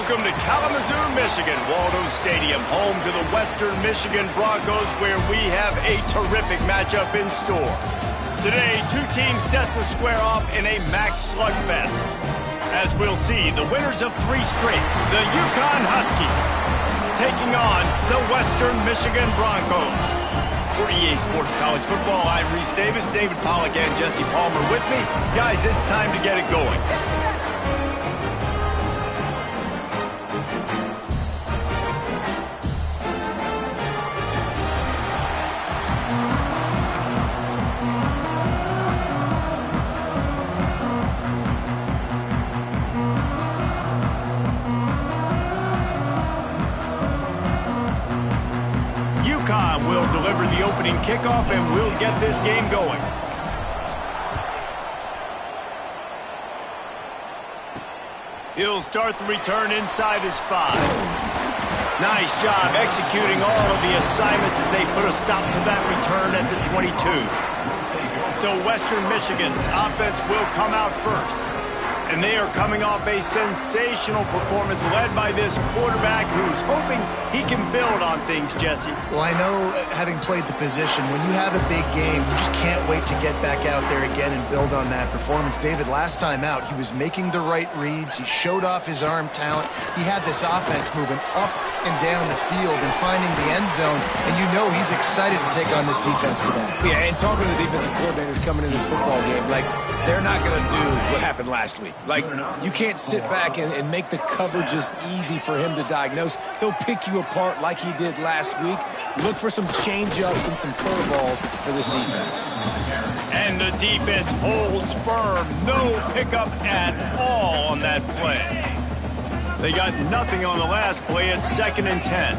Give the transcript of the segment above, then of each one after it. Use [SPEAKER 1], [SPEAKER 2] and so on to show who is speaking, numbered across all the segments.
[SPEAKER 1] Welcome to Kalamazoo, Michigan, Waldo Stadium, home to the Western Michigan Broncos, where we have a terrific matchup in store. Today, two teams set to square off in a MAC slugfest. As we'll see, the winners of 3 straight, the UConn Huskies, taking on the Western Michigan Broncos. For EA Sports College Football, I'm Reese Davis, David Pollack, and Jesse Palmer with me. Guys, it's time to get it going. UConn will deliver the opening kickoff, and we'll get this game going. He'll start the return inside his 5. Nice job executing all of the assignments as they put a stop to that return at the 22. So Western Michigan's offense will come out first. And they are coming off a sensational performance led by this quarterback who's hoping he can build on things, Jesse.
[SPEAKER 2] Well, I know, having played the position, when you have a big game, you just can't wait to get back out there again and build on that performance. David, last time out, he was making the right reads. He showed off his arm talent. He had this offense moving up and down the field and finding the end zone. And you know he's excited to take on this defense today.
[SPEAKER 3] Yeah, and talking to the defensive coordinators coming in this football game, like, they're not going to do what happened last week. Like, you can't sit back and make the coverages easy for him to diagnose. He'll pick you apart like he did last week. Look for some change-ups and some curveballs for this defense.
[SPEAKER 1] And the defense holds firm. No pickup at all on that play. They got nothing on the last play. It's 2nd and 10.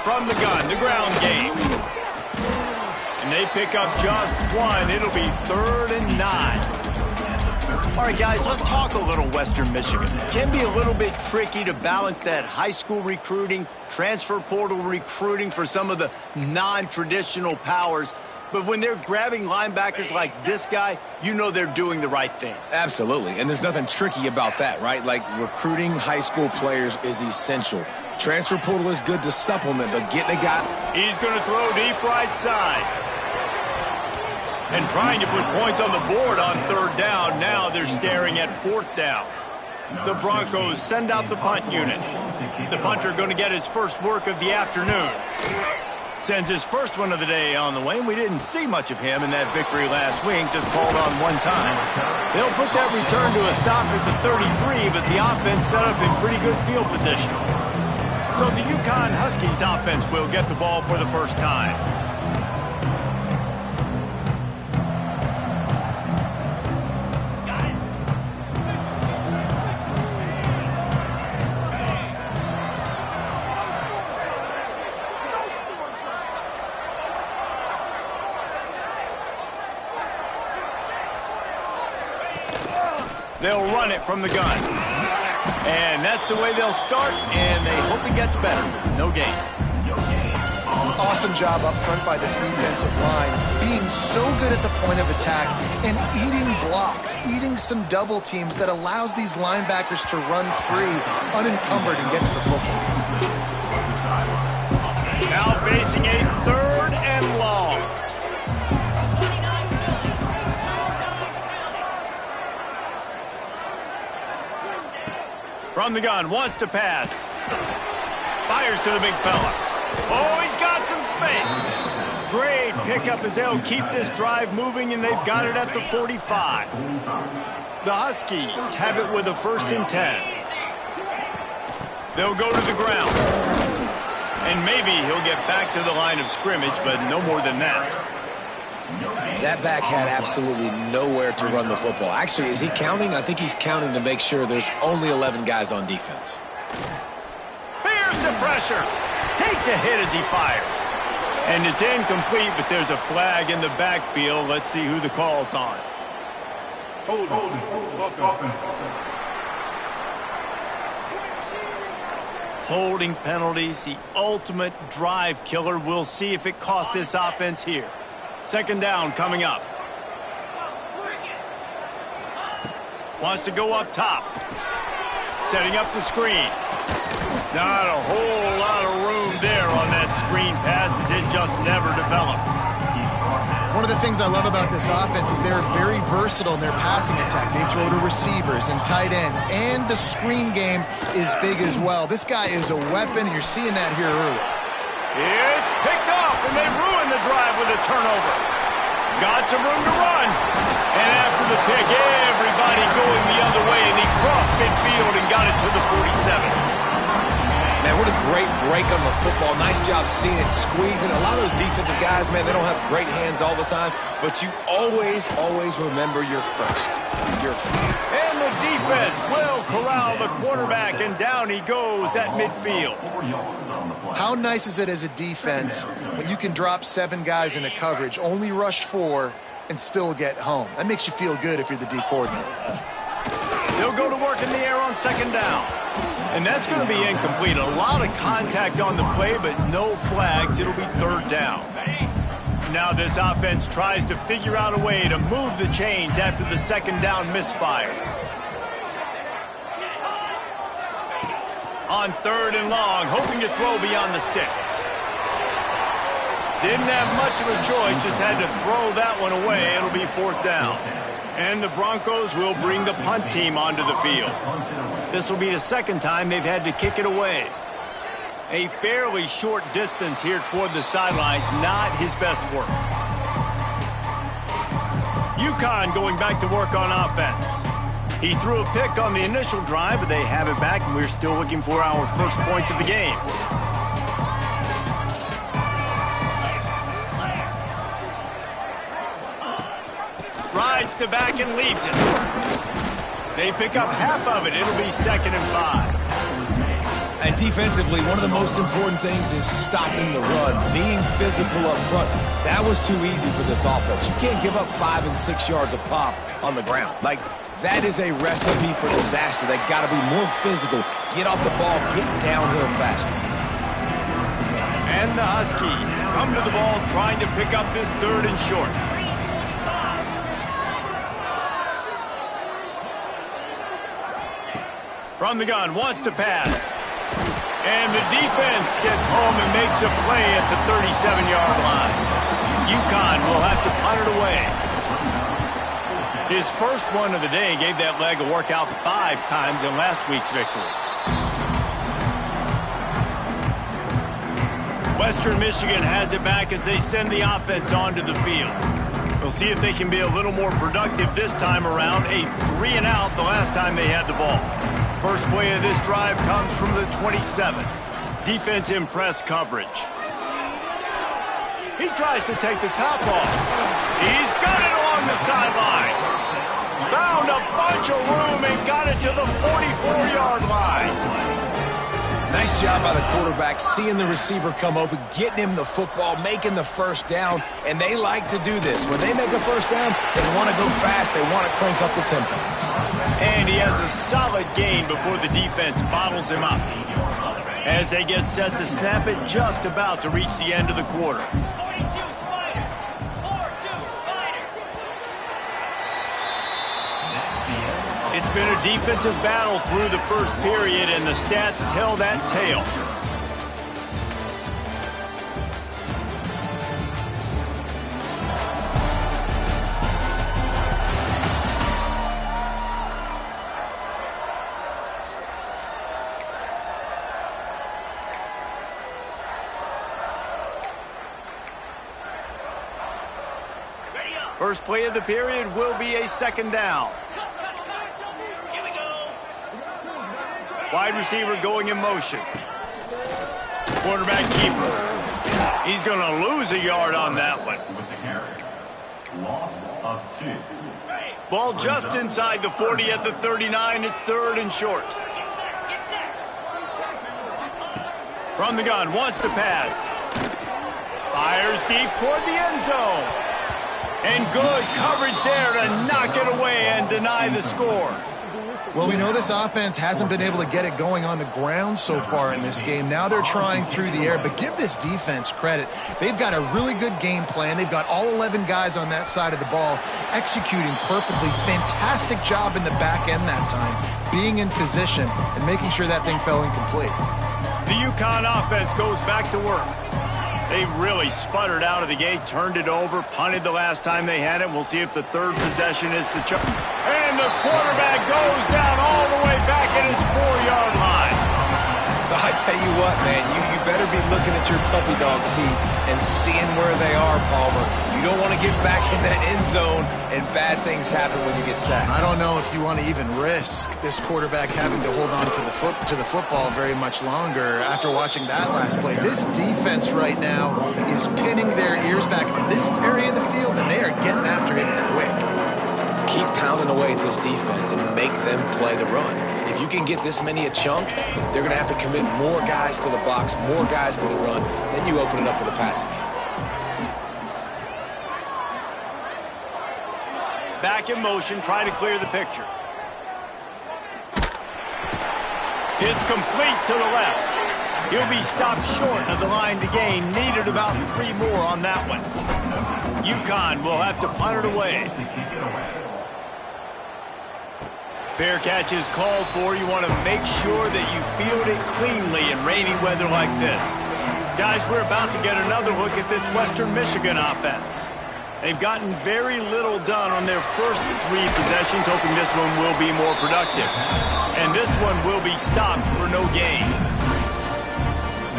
[SPEAKER 1] From the gun, the ground game. And they pick up just 1. It'll be 3rd and 9. All right, guys, let's talk a little Western Michigan. It can be a little bit tricky to balance that high school recruiting, transfer portal recruiting for some of the non-traditional powers. But when they're grabbing linebackers like this guy, you know they're doing the right thing.
[SPEAKER 3] Absolutely, and there's nothing tricky about that, right? Like, recruiting high school players is essential. Transfer portal is good to supplement, but getting a guy...
[SPEAKER 1] He's going to throw deep right side. And trying to put points on the board on 3rd down. Now they're staring at 4th down. The Broncos send out the punt unit. The punter going to get his first work of the afternoon. Sends his first one of the day on the way. We didn't see much of him in that victory last week, just called on 1 time. They'll put that return to a stop at the 33, but the offense set up in pretty good field position. So the UConn Huskies offense will get the ball for the first time. They'll run it from the gun. And that's the way they'll start, and they hope it gets better. No gain.
[SPEAKER 2] Awesome job up front by this defensive line, being so good at the point of attack and eating blocks, eating some double teams that allows these linebackers to run free, unencumbered, and get to the football.
[SPEAKER 1] Now facing a 3rd and long. From the gun, wants to pass. Fires to the big fella. Oh, he's got some space. Great pickup as they'll keep this drive moving, and they've got it at the 45. The Huskies have it with a 1st and 10. They'll go to the ground. And maybe he'll get back to the line of scrimmage, but no more than that.
[SPEAKER 3] That back had absolutely nowhere to run the football. Actually, is he counting? I think he's counting to make sure there's only 11 guys on defense.
[SPEAKER 1] Bears the pressure. Takes a hit as he fires. And it's incomplete, but there's a flag in the backfield. Let's see who the call's on.
[SPEAKER 4] Hold.
[SPEAKER 1] Holding penalties, the ultimate drive killer. We'll see if it costs this offense here. 2nd down coming up. Wants to go up top. setting up the screen. Not a whole lot of room there on that screen pass as it just never developed.
[SPEAKER 2] One of the things I love about this offense is they're very versatile in their passing attack. They throw to receivers and tight ends, and the screen game is big as well. This guy is a weapon, and you're seeing that here early.
[SPEAKER 1] It's picked off, and they ruin the drive with a turnover. Got some room to run. And after the pick, everybody going the other way, and he crossed midfield and got it to the 47.
[SPEAKER 3] Man, what a great break on the football. Nice job seeing it squeezing. A lot of those defensive guys, man, they don't have great hands all the time, but you always remember your first. Your feet.
[SPEAKER 1] And the defense will corral the quarterback, and down he goes at midfield.
[SPEAKER 2] How nice is it as a defense when you can drop 7 guys into coverage, only rush 4, and still get home? That makes you feel good if you're the D coordinator.
[SPEAKER 1] They'll go to work in the air on second down. And that's going to be incomplete. A lot of contact on the play, but no flags. It'll be third down. Now this offense tries to figure out a way to move the chains after the second down misfire. On third and long, hoping to throw beyond the sticks. Didn't have much of a choice, just had to throw that one away. It'll be fourth down. And the Broncos will bring the punt team onto the field. This will be the second time they've had to kick it away. A fairly short distance here toward the sidelines, not his best work. UConn going back to work on offense. He threw a pick on the initial drive, but they have it back, and we're still looking for our first points of the game. Rides to back and leaves it. They pick up half of it. It'll be 2nd and 5.
[SPEAKER 3] And defensively, one of the most important things is stopping the run, being physical up front. That was too easy for this offense. You can't give up 5 and 6 yards a pop on the ground. Like, that is a recipe for disaster. They got to be more physical, get off the ball, get downhill faster.
[SPEAKER 1] And the Huskies come to the ball trying to pick up this third and short. From the gun, wants to pass. And the defense gets home and makes a play at the 37-yard line. UConn will have to punt it away. His first one of the day gave that leg a workout 5 times in last week's victory. Western Michigan has it back as they send the offense onto the field. We'll see if they can be a little more productive this time around. A 3-and-out the last time they had the ball. First play of this drive comes from the 27. Defense in press coverage. He tries to take the top off. He's got it along the sideline. Found a bunch of room and got it to the 44-yard line.
[SPEAKER 3] Nice job by the quarterback, seeing the receiver come open, getting him the football, making the first down, and they like to do this. When they make a first down, they want to go fast, they want to crank up the tempo.
[SPEAKER 1] And he has a solid gain before the defense bottles him up. As they get set to snap it, just about to reach the end of the quarter. It's been a defensive battle through the first period, and the stats tell that tale. First play of the period will be a 2nd down. Wide receiver going in motion. Quarterback keeper. He's going to lose a yard on that one.
[SPEAKER 5] Loss of 2.
[SPEAKER 1] Ball just inside the 40 at the 39. It's 3rd and short. From the gun, wants to pass. Fires deep toward the end zone. And good coverage there to knock it away and deny the score.
[SPEAKER 2] Well, we know this offense hasn't been able to get it going on the ground so far in this game. Now they're trying through the air, but give this defense credit. They've got a really good game plan. They've got all 11 guys on that side of the ball executing perfectly. Fantastic job in the back end that time, being in position and making sure that thing fell incomplete.
[SPEAKER 1] The UConn offense goes back to work. They've really sputtered out of the gate, turned it over, punted the last time they had it. We'll see if the third possession is the chuck. And the quarterback goes down all the way back at his 4-yard line.
[SPEAKER 3] I tell you what, man, you better be looking at your puppy dog feet and seeing where they are, Palmer. You don't want to get back in that end zone and bad things happen when you get sacked.
[SPEAKER 2] I don't know if you want to even risk this quarterback having to hold on to the football very much longer after watching that last play. This defense right now is pinning their ears back on this area of the field, and they are getting after him quick.
[SPEAKER 3] Keep pounding away at this defense and make them play the run. If you can get this many a chunk, they're going to have to commit more guys to the box, more guys to the run. Then you open it up for the passing game.
[SPEAKER 1] Back in motion, try to clear the picture. It's complete to the left. He'll be stopped short of the line to gain. Needed about 3 more on that one. UConn will have to punt it away. Fair catch is called for. You want to make sure that you field it cleanly in rainy weather like this. Guys, we're about to get another look at this Western Michigan offense. They've gotten very little done on their first 3 possessions, hoping this one will be more productive. And this one will be stopped for no gain.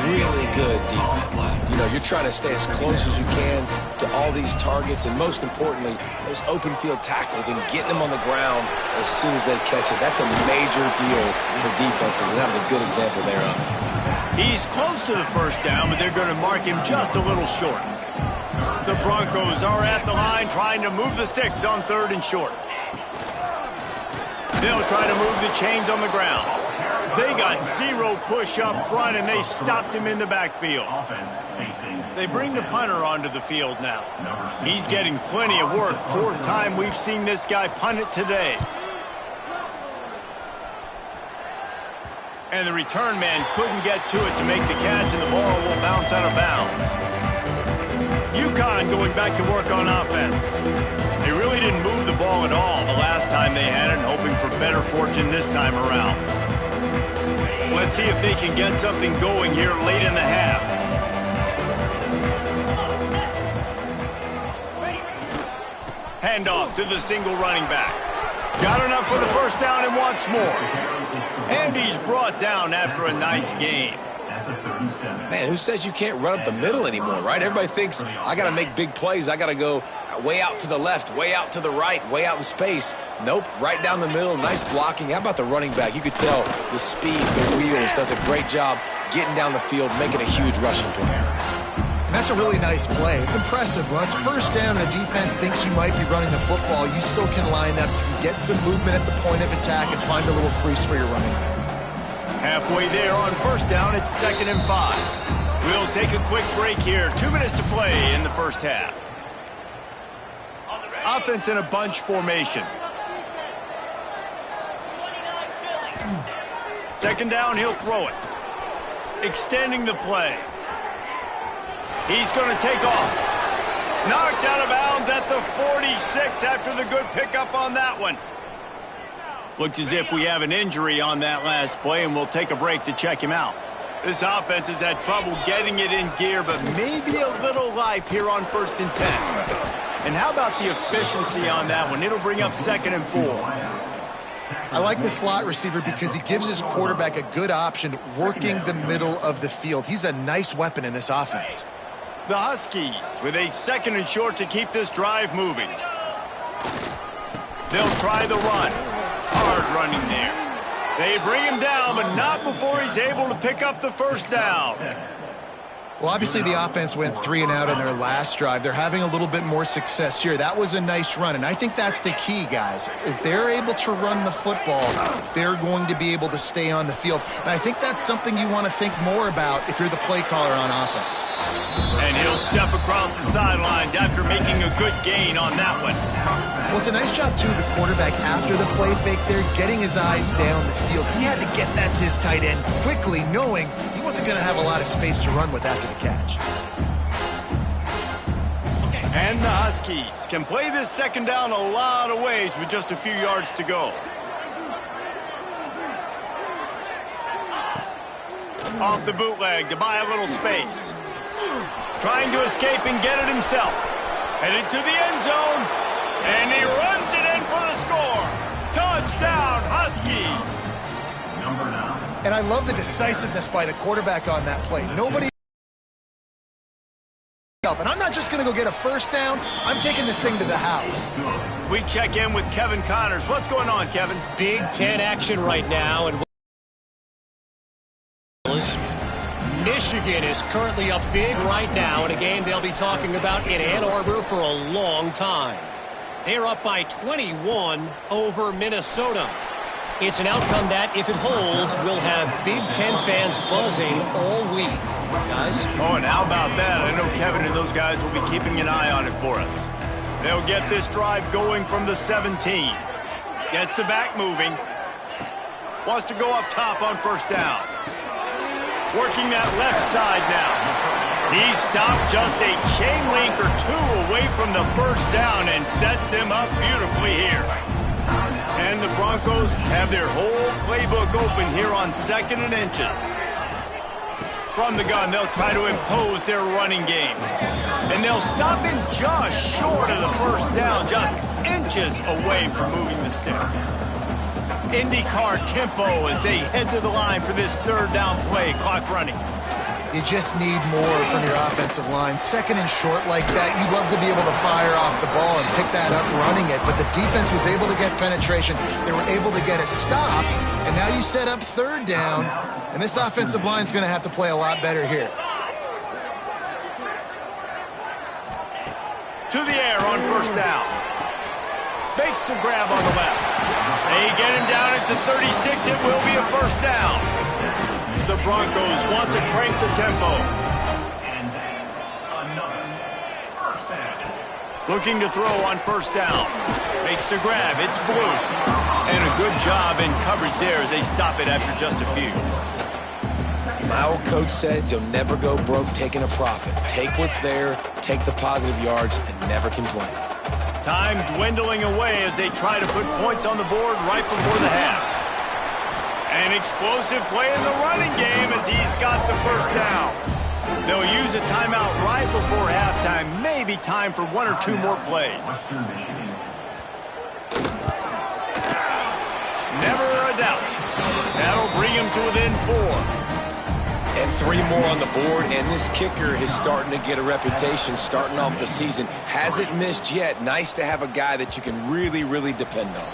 [SPEAKER 3] Really good defense. You know, you're trying to stay as close as you can to all these targets, and most importantly, those open field tackles and getting them on the ground as soon as they catch it. That's a major deal for defenses, and that was a good example there of it.
[SPEAKER 1] He's close to the first down, but they're going to mark him just a little short. The Broncos are at the line trying to move the sticks on 3rd and short. They'll try to move the chains on the ground. They got 0 push up front, and they stopped him in the backfield. They bring the punter onto the field now. He's getting plenty of work. 4th time we've seen this guy punt it today. And the return man couldn't get to it to make the catch, and the ball will bounce out of bounds. UConn going back to work on offense. They really didn't move the ball at all the last time they had it, and hoping for better fortune this time around. Let's see if they can get something going here late in the half. Handoff to the single running back. Got enough for the first down and wants more. And he's brought down after a nice gain.
[SPEAKER 3] Man, who says you can't run up the middle anymore, right? Everybody thinks, I got to make big plays. I got to go way out to the left, way out to the right, way out in space. Nope, right down the middle, nice blocking. How about the running back? You could tell the speed, the wheels, does a great job getting down the field, making a huge rushing play.
[SPEAKER 2] And that's a really nice play. It's impressive. When it's first down and the defense thinks you might be running the football, you still can line up, get some movement at the point of attack, and find a little crease for your running back.
[SPEAKER 1] Halfway there on first down, it's 2nd and 5. We'll take a quick break here. 2 minutes to play in the first half. Offense in a bunch formation. 2nd down, he'll throw it. Extending the play. He's going to take off. Knocked out of bounds at the 46 after the good pickup on that one. Looks as if we have an injury on that last play, and we'll take a break to check him out. This offense has had trouble getting it in gear, but maybe a little life here on 1st and 10. And how about the efficiency on that one? It'll bring up 2nd and 4.
[SPEAKER 2] I like the slot receiver because he gives his quarterback a good option working the middle of the field. He's a nice weapon in this offense.
[SPEAKER 1] The Huskies with a 2nd and short to keep this drive moving. They'll try the run. Hard running there. They bring him down, but not before he's able to pick up the first down.
[SPEAKER 2] Well, obviously the offense went 3 and out on their last drive. They're having a little bit more success here. That was a nice run, and I think that's the key, guys. If they're able to run the football, they're going to be able to stay on the field. And I think that's something you want to think more about if you're the play caller on offense.
[SPEAKER 1] And he'll step across the sidelines after making a good gain on that one.
[SPEAKER 2] Well, it's a nice job, too, the quarterback after the play fake there, getting his eyes down the field. He had to get that to his tight end quickly, knowing he wasn't going to have a lot of space to run with after the catch.
[SPEAKER 1] And the Huskies can play this second down a lot of ways with just a few yards to go. Off the bootleg to buy a little space. Trying to escape and get it himself. Headed to the end zone. And he runs it in for the score. Touchdown, Huskies.
[SPEAKER 5] Number 9.
[SPEAKER 2] And I love the decisiveness by the quarterback on that play. Nobody... And I'm not just going to go get a first down. I'm taking this thing to the house.
[SPEAKER 1] We check in with Kevin Connors. What's going on, Kevin?
[SPEAKER 6] Big Ten action right now. And Michigan is currently up big right now in a game they'll be talking about in Ann Arbor for a long time. They're up by 21 over Minnesota. It's an outcome that, if it holds, will have Big Ten fans buzzing all week. Guys?
[SPEAKER 1] Oh, and how about that? I know Kevin and those guys will be keeping an eye on it for us. They'll get this drive going from the 17. Gets the back moving. Wants to go up top on first down. Working that left side now. He stopped just a chain link or two away from the first down and sets them up beautifully here. And the Broncos have their whole playbook open here on 2nd and inches. From the gun, they'll try to impose their running game. And they'll stop him just short of the first down, just inches away from moving the sticks. IndyCar tempo as they head to the line for this third down play. Clock running.
[SPEAKER 2] You just need more from your offensive line. 2nd and short like that, you'd love to be able to fire off the ball and pick that up running it, but the defense was able to get penetration. They were able to get a stop, and now you set up 3rd down, and this offensive line's going to have to play a lot better here.
[SPEAKER 1] To the air on first down. Makes the grab on the left. They get him down at the 36. It will be a first down. The Broncos want to crank the tempo.
[SPEAKER 5] And that's another first down.
[SPEAKER 1] Looking to throw on first down. Makes the grab. It's blue. And a good job in coverage there as they stop it after just a few.
[SPEAKER 3] My old coach said you'll never go broke taking a profit. Take what's there, take the positive yards, and never complain.
[SPEAKER 1] Time dwindling away as they try to put points on the board right before the half. An explosive play in the running game as he's got the first down. They'll use a timeout right before halftime. Maybe time for 1 or 2 more plays.
[SPEAKER 5] Western Michigan.
[SPEAKER 1] Never a doubt. That'll bring him to within 4.
[SPEAKER 3] And 3 more on the board, and this kicker is starting to get a reputation starting off the season. Hasn't missed yet. Nice to have a guy that you can really, really depend on.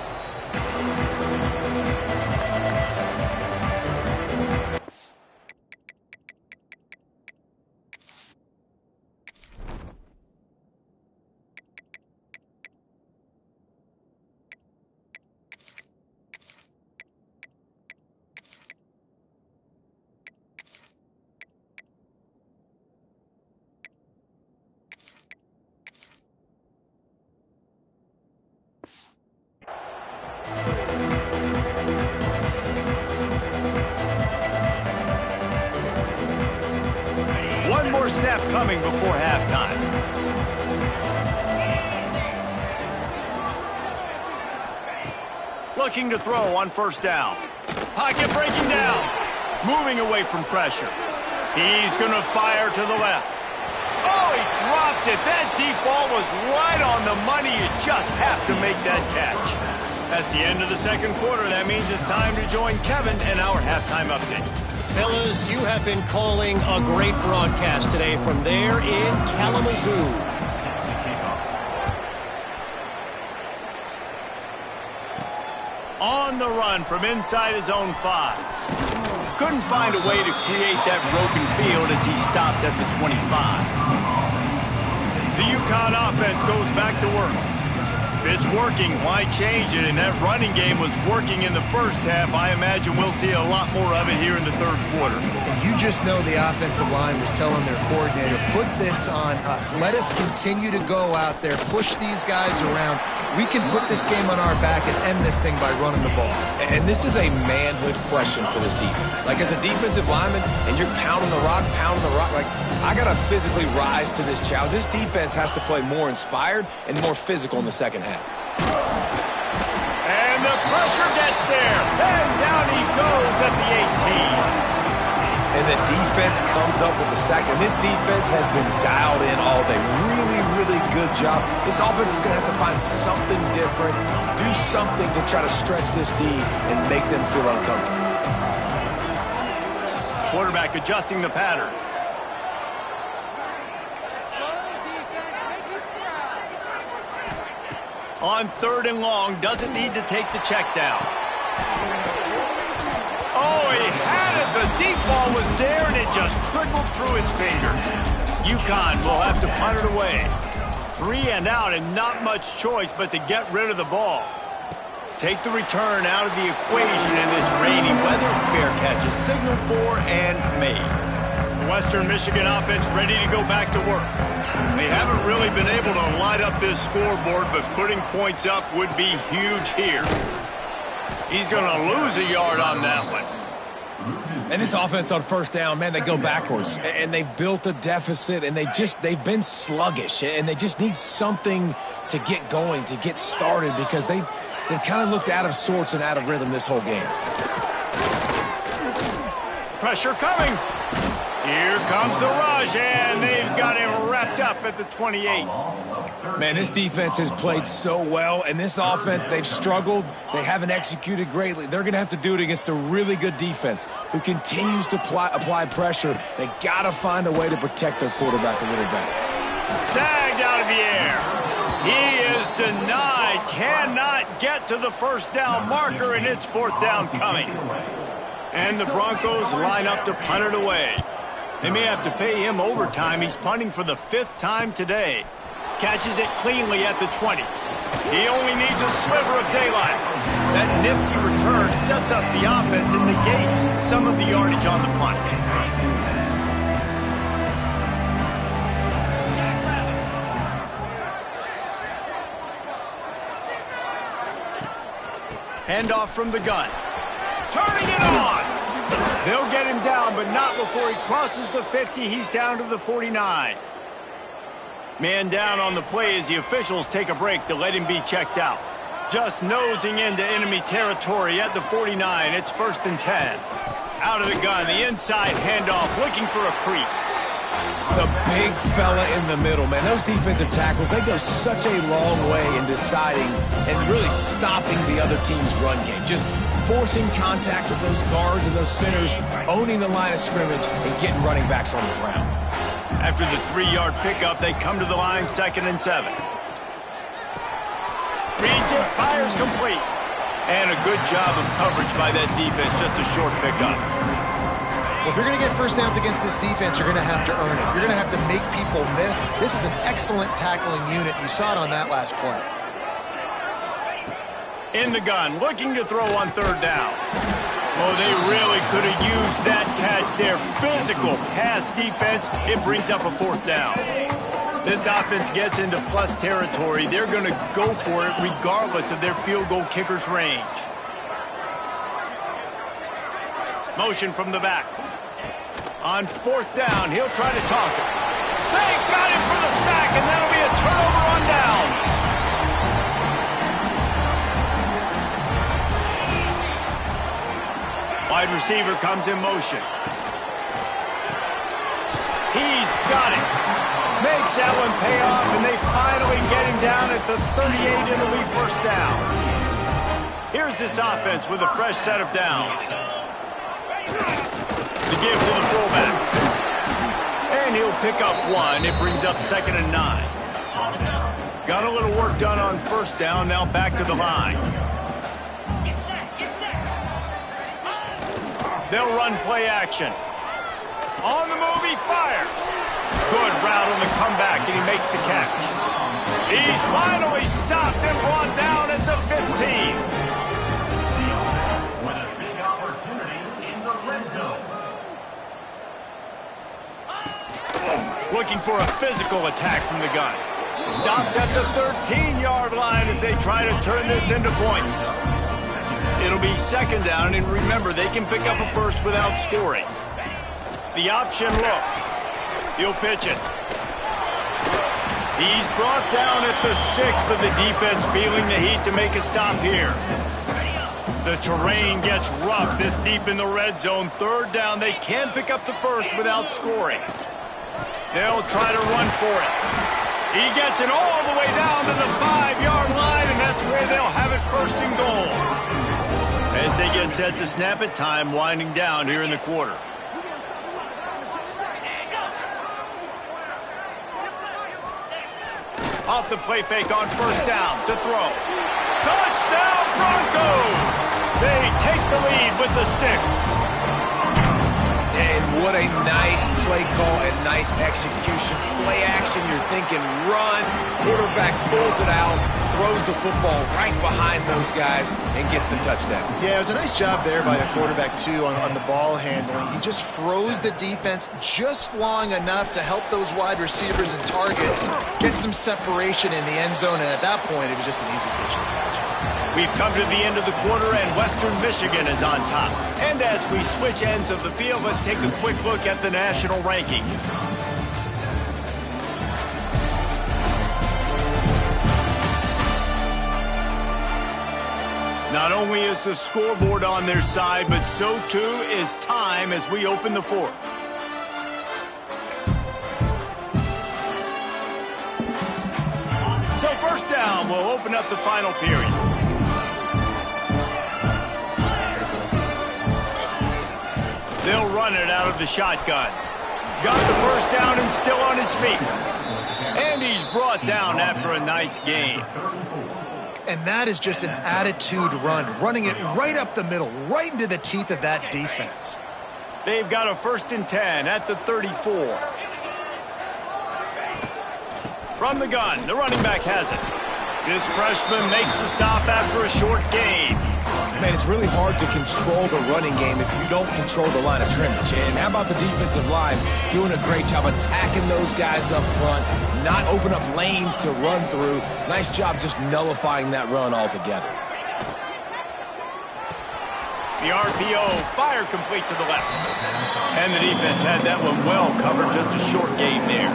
[SPEAKER 1] One more snap coming before halftime. Looking to throw on first down. Pocket breaking down. Moving away from pressure. He's going to fire to the left. Oh, he dropped it. That deep ball was right on the money. You just have to make that catch. That's the end of the second quarter. That means it's time to join Kevin and our halftime update.
[SPEAKER 6] Fellas, you have been calling a great broadcast today from there in Kalamazoo.
[SPEAKER 1] On the run from inside his own 5. Couldn't find a way to create that broken field as he stopped at the 25. The UConn offense goes back to work. If it's working, why change it? And that running game was working in the first half. I imagine we'll see a lot more of it here in the third quarter.
[SPEAKER 2] You just know the offensive line was telling their coordinator, put this on us. Let us continue to go out there, push these guys around. We can put this game on our back and end this thing by running the ball.
[SPEAKER 3] And this is a manhood question for this defense. Like, as a defensive lineman, and you're pounding the rock, like, I got to physically rise to this challenge. This defense has to play more inspired and more physical in the second half.
[SPEAKER 1] And the pressure gets there. And down he goes at the 18.
[SPEAKER 3] And the defense comes up with the sacks. And this defense has been dialed in all day. Really, really good job. This offense is going to have to find something different, do something to try to stretch this D and make them feel uncomfortable.
[SPEAKER 1] Quarterback adjusting the pattern. On 3rd and long, doesn't need to take the check down. Oh, he had it. The deep ball was there, and it just trickled through his fingers. UConn will have to punt it away. 3 and out, and not much choice but to get rid of the ball. Take the return out of the equation in this rainy weather. Fair catch is signaled for and made. The Western Michigan offense ready to go back to work. They haven't really been able to light up this scoreboard, but putting points up would be huge here. He's going to lose a yard on that one.
[SPEAKER 3] And this offense on 1st down, man, they go backwards. And they've built a deficit, and they've been sluggish. And they just need something to get going, to get started, because they've kind of looked out of sorts and out of rhythm this whole game.
[SPEAKER 1] Pressure coming. Here comes the rush, and they've got him wrapped up at the 28.
[SPEAKER 3] Man, this defense has played so well, and this offense, they've struggled. They haven't executed greatly. They're going to have to do it against a really good defense who continues to apply pressure. They got to find a way to protect their quarterback a little better.
[SPEAKER 1] Tagged out of the air. He is denied. Cannot get to the 1st down marker, and it's 4th down coming. And the Broncos line up to punt it away. They may have to pay him overtime. He's punting for the 5th time today. Catches it cleanly at the 20. He only needs a sliver of daylight. That nifty return sets up the offense and negates some of the yardage on the punt. Handoff from the gun. Turning it on. They'll get him down, but not before he crosses the 50. He's down to the 49. Man down on the play as the officials take a break to let him be checked out. Just nosing into enemy territory at the 49. It's 1st and 10. Out of the gun, the inside handoff, looking for a crease.
[SPEAKER 3] The big fella in the middle, man. Those defensive tackles, they go such a long way in deciding and really stopping the other team's run game. Just forcing contact with those guards and those centers, owning the line of scrimmage, and getting running backs on the ground.
[SPEAKER 1] After the 3-yard pickup, they come to the line, 2nd and 7. Reads it, fires complete. And a good job of coverage by that defense, just a short pickup.
[SPEAKER 2] Well, if you're going to get 1st downs against this defense, you're going to have to earn it. You're going to have to make people miss. This is an excellent tackling unit. You saw it on that last play.
[SPEAKER 1] In the gun, looking to throw on 3rd down. Oh, they really could have used that catch. Their physical pass defense, it brings up a 4th down. This offense gets into plus territory. They're going to go for it regardless of their field goal kicker's range. Motion from the back. On 4th down, he'll try to toss it. They got him for the sack, and that'll be a turnover on downs. Wide receiver comes in motion. He's got it. Makes that one pay off, and they finally get him down at the 38. It'll be 1st down. Here's this offense with a fresh set of downs. The give to the fullback. And he'll pick up 1. It brings up 2nd and 9. Got a little work done on 1st down. Now back to the line. They'll run play action. On the move, he fires. Good route on the comeback, and he makes the catch. He's finally stopped and brought down at the 15.
[SPEAKER 5] With a big opportunity in the red zone.
[SPEAKER 1] Looking for a physical attack from the gun. Stopped at the 13-yard line as they try to turn this into points. It'll be second down, and remember, they can pick up a first without scoring. The option look. He'll pitch it. He's brought down at the 6, but the defense feeling the heat to make a stop here. The terrain gets rough this deep in the red zone. Third down, they can pick up the first without scoring. They'll try to run for it. He gets it all the way down to the 5-yard line, and that's where they'll have it first and goal. As they get set to snap it, time winding down here in the quarter. Off the play fake on first down to throw. Touchdown Broncos! They take the lead with the 6.
[SPEAKER 3] And what a nice play call and nice execution. Play action, you're thinking run. Quarterback pulls it out, throws the football right behind those guys, and gets the touchdown.
[SPEAKER 2] Yeah, it was a nice job there by the quarterback, too, on the ball handling. He just froze the defense just long enough to help those wide receivers and targets get some separation in the end zone, and at that point, it was just an easy pitch and catch.
[SPEAKER 1] We've come to the end of the quarter, and Western Michigan is on top. And as we switch ends of the field, let's take a quick look at the national rankings. Not only is the scoreboard on their side, but so too is time as we open the fourth. So first down, we'll open up the final period. They'll run it out of the shotgun. Got the first down and still on his feet. And he's brought down after a nice gain.
[SPEAKER 2] And that is just an attitude run, running it right up the middle, right into the teeth of that defense.
[SPEAKER 1] They've got a 1st and 10 at the 34. From the gun, the running back has it. This freshman makes the stop after a short gain.
[SPEAKER 3] Man, it's really hard to control the running game if you don't control the line of scrimmage. And how about the defensive line doing a great job attacking those guys up front, not open up lanes to run through. Nice job just nullifying that run altogether.
[SPEAKER 1] The RPO, fire complete to the left. And the defense had that one well covered, just a short gain there.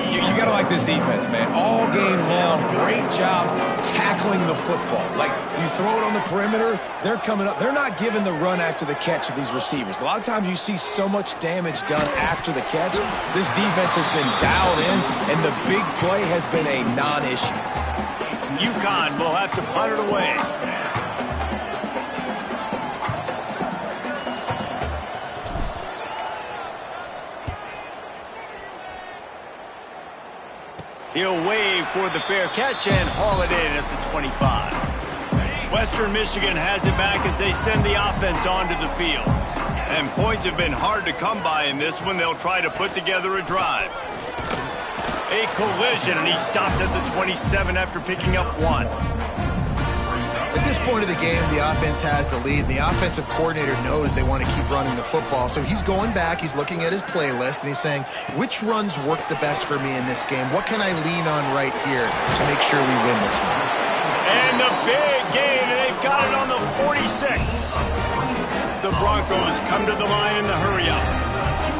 [SPEAKER 3] You got to like this defense, man. All game long, great job tackling the football. Like, you throw it on the perimeter, they're coming up. They're not giving the run after the catch to these receivers. A lot of times you see so much damage done after the catch. This defense has been dialed in, and the big play has been a non-issue.
[SPEAKER 1] UConn will have to punt it away. He'll wave for the fair catch and haul it in at the 25. Western Michigan has it back as they send the offense onto the field. And points have been hard to come by in this one. They'll try to put together a drive. A collision, and he stopped at the 27 after picking up 1.
[SPEAKER 2] At this point of the game, the offense has the lead, and the offensive coordinator knows they want to keep running the football. So he's going back, he's looking at his playlist, and he's saying, which runs work the best for me in this game? What can I lean on right here to make sure we win this one?
[SPEAKER 1] And the big gain, and they've got it on the 46. The Broncos come to the line in the hurry-up.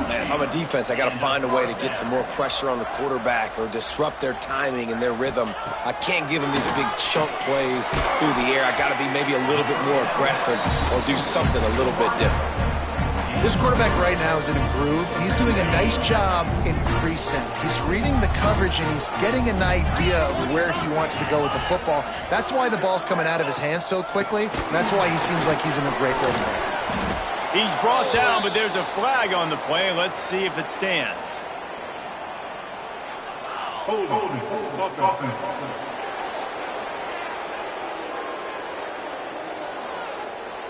[SPEAKER 3] Man, if I'm a defense, I got to find a way to get some more pressure on the quarterback or disrupt their timing and their rhythm. I can't give them these big chunk plays through the air. I got to be maybe a little bit more aggressive or do something a little bit different.
[SPEAKER 2] This quarterback right now is in a groove, and he's doing a nice job in pre-snap. He's reading the coverage, and he's getting an idea of where he wants to go with the football. That's why the ball's coming out of his hands so quickly, and that's why he seems like he's in a great rhythm.
[SPEAKER 1] He's brought down, but there's a flag on the play. Let's see if it stands.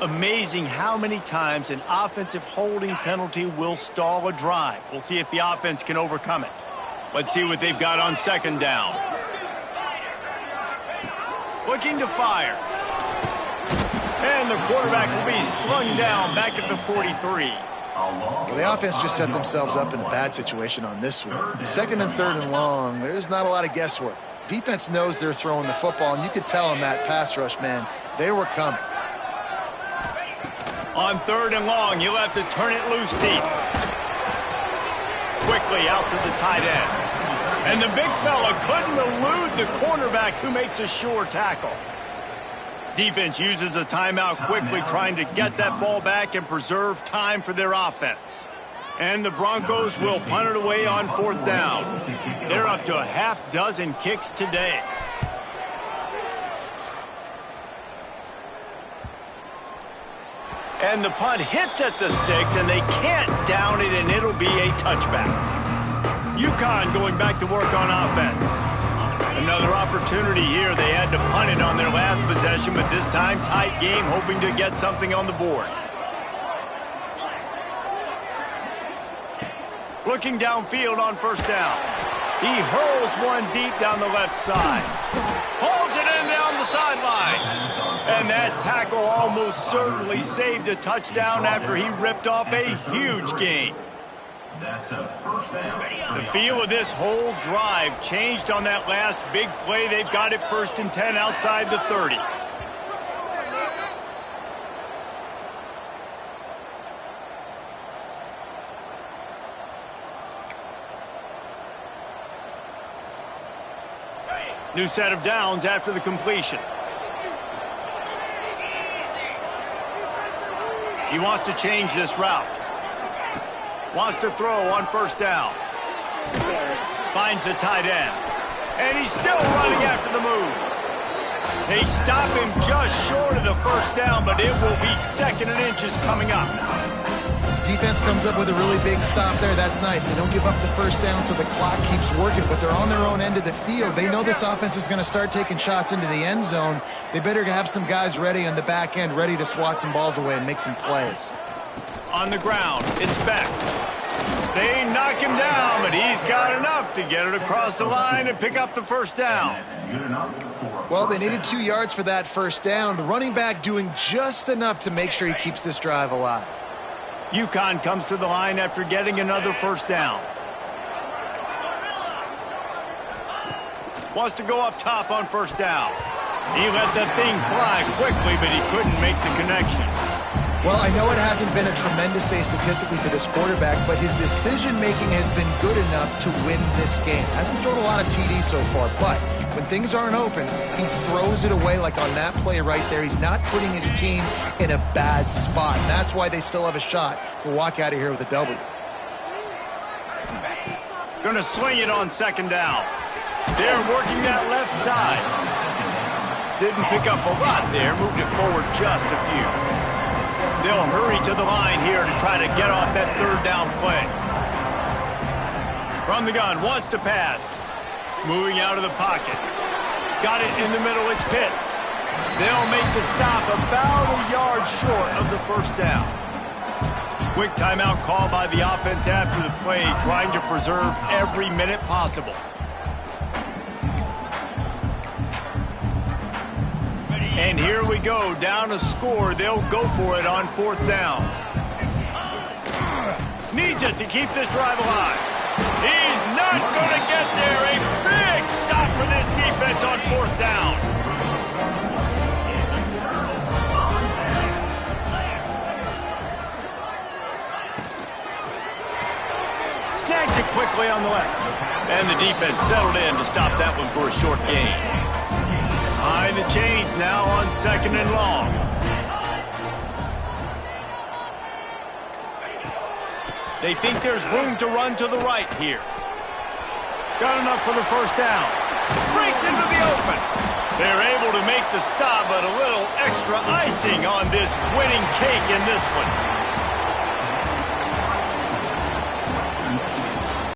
[SPEAKER 1] Amazing how many times an offensive holding penalty will stall a drive. We'll see if the offense can overcome it. Let's see what they've got on second down. Looking to fire. And the quarterback will be slung down back at the 43.
[SPEAKER 2] Well, the offense just set themselves up in a bad situation on this one. Second and third and long, there's not a lot of guesswork. Defense knows they're throwing the football, and you could tell in that pass rush, man, they were coming.
[SPEAKER 1] On third and long, you'll have to turn it loose deep. Quickly out to the tight end. And the big fella couldn't elude the cornerback who makes a sure tackle. Defense uses a timeout quickly, trying to get that ball back and preserve time for their offense. And the Broncos will punt it away on fourth down. They're up to a half dozen kicks today. And the punt hits at the 6, and they can't down it, and it'll be a touchback. UConn going back to work on offense. Another opportunity here. They had to punt it on their last possession, but this time tight game, hoping to get something on the board. Looking downfield on first down. He hurls one deep down the left side. Hauls it in down the sideline. And that tackle almost certainly saved a touchdown after he ripped off a huge gain.
[SPEAKER 5] That's a first down.
[SPEAKER 1] The feel of this whole drive changed on that last big play. They've got it 1st and 10 outside the 30. New set of downs after the completion. He wants to change this route. Wants to throw on first down. Finds the tight end. And he's still running after the move. They stop him just short of the first down, but it will be 2nd and inches coming up.
[SPEAKER 2] Defense comes up with a really big stop there. That's nice. They don't give up the first down, so the clock keeps working, but they're on their own end of the field. They know this offense is going to start taking shots into the end zone. They better have some guys ready on the back end, ready to swat some balls away and make some plays.
[SPEAKER 1] On the ground, it's Beck. They knock him down, but he's got enough to get it across the line and pick up the first down.
[SPEAKER 2] Well, they needed 2 yards for that first down. The running back doing just enough to make sure he keeps this drive alive.
[SPEAKER 1] UConn comes to the line after getting another first down. Wants to go up top on first down. He let that thing fly quickly, but he couldn't make the connection.
[SPEAKER 2] Well, I know it hasn't been a tremendous day statistically for this quarterback, but his decision-making has been good enough to win this game. Hasn't thrown a lot of TDs so far, but when things aren't open, he throws it away like on that play right there. He's not putting his team in a bad spot. And that's why they still have a shot to walk out of here with a W.
[SPEAKER 1] Gonna swing it on 2nd down. They're working that left side. Didn't pick up a lot there, moved it forward just a few. They'll hurry to the line here to try to get off that 3rd down play. From the gun, wants to pass. Moving out of the pocket. Got it in the middle, it's Pitts. They'll make the stop about a yard short of the first down. Quick timeout call by the offense after the play, trying to preserve every minute possible. And here we go, down a score. They'll go for it on 4th down. Needs it to keep this drive alive. He's not going to get there. A big stop for this defense on 4th down. Snags it quickly on the left. And the defense settled in to stop that one for a short gain. Behind the chains now on 2nd and long. They think there's room to run to the right here. Got enough for the first down. Breaks into the open. They're able to make the stop, but a little extra icing on this winning cake in this one.